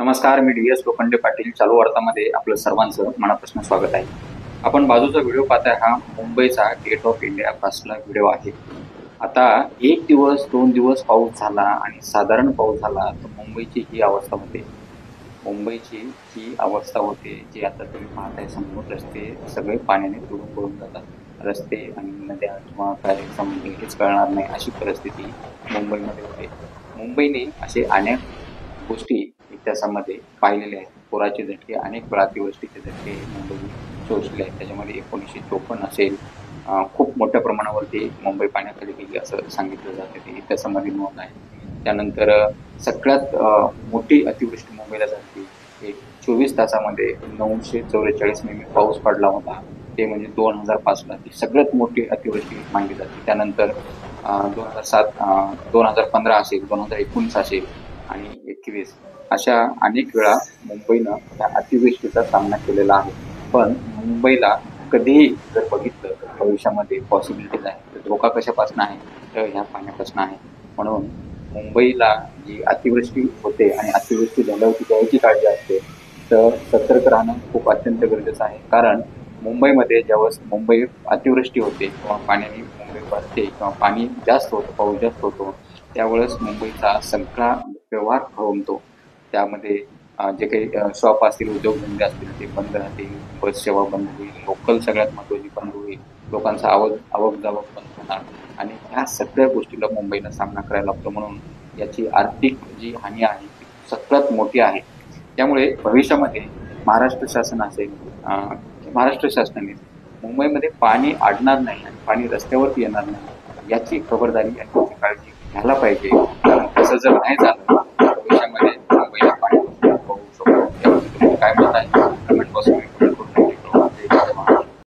नमस्कार, मी DS लोखंडे पाटील. चालू वार्तामध्ये आपलं सर्वांचं मनापासून स्वागत आहे. आपण बाजूचा व्हिडिओ पाहताय हा मुंबईचा गेट ऑफ इंडिया पासला व्हिडिओ आहे. आता 1 दिवस 2 दिवस पाऊस झाला आणि साधारण पाऊस झाला तर मुंबईची ही अवस्था होते. मुंबईची ही अवस्था होते जी आता तुम्ही पाहताय. समोर रस्ते सगळे पाण्याने तुडूंब पडून जातात. रस्ते आणि नद्या किंवा काय समुद्र हेच कळणार नाही अशी परिस्थिती मुंबईमध्ये होते. मुंबईने असे अनेक गोष्टी इतिहासामध्ये पाहिलेले आहेत. पुराचे झटके, अनेक वेळा अतिवृष्टीचे झटके मुंबईने सोसले आहेत. त्याच्यामध्ये 1954 असेल, खूप मोठ्या प्रमाणावरती मुंबई पाण्याखाली गेली असं सांगितलं जातं. ते इतिहासामध्ये नोंद आहे. त्यानंतर सगळ्यात मोठी अतिवृष्टी मुंबईला झाली. एक 24 तासामध्ये 944 मिमी पाऊस पडला होता. ते म्हणजे 2005ला ती सगळ्यात मोठी अतिवृष्टी मानली जाते. त्यानंतर 2007 2015 असेल, 2019 असेल आणि 21 अशा अनेक वेळा मुंबईनं या अतिवृष्टीचा सामना केलेला आहे. पण मुंबईला कधीही जर बघितलं तर भविष्यामध्ये पॉसिबिलिटीज आहे. तर धोका कशापासून आहे? तर ह्या पाण्यापासून आहे. म्हणून मुंबईला जी अतिवृष्टी होते आणि अतिवृष्टी झाल्यावरती त्याची काळजी असते, तर सतर्क राहणं खूप अत्यंत गरजेचं आहे. कारण मुंबईमध्ये ज्यावेळेस मुंबई अतिवृष्टी होते किंवा पाण्याने मुंबई भरते किंवा पाणी जास्त होतं, पाऊस जास्त होतो, त्यावेळेस मुंबईचा सगळा व्यवहार खोळंबतो. त्यामध्ये जे काही शॉप असतील, उद्योगधंदे असतील ते बंद राहतील, बस सेवा बंद होईल, लोकल सगळ्यात महत्त्वाची बंद होईल, लोकांचा आवक जावक बंद होणार आणि ह्या सगळ्या गोष्टीला मुंबईला सामना करायला लागतो. म्हणून याची आर्थिक जी हानी आहे ती सगळ्यात मोठी आहे. त्यामुळे भविष्यामध्ये महाराष्ट्र शासन असेल, महाराष्ट्र शासनाने मुंबईमध्ये पाणी अडणार नाही आणि पाणी रस्त्यावरती येणार नाही याची खबरदारी आणि याची काळजी घ्यायला पाहिजे. कारण तसं जर नाही झालं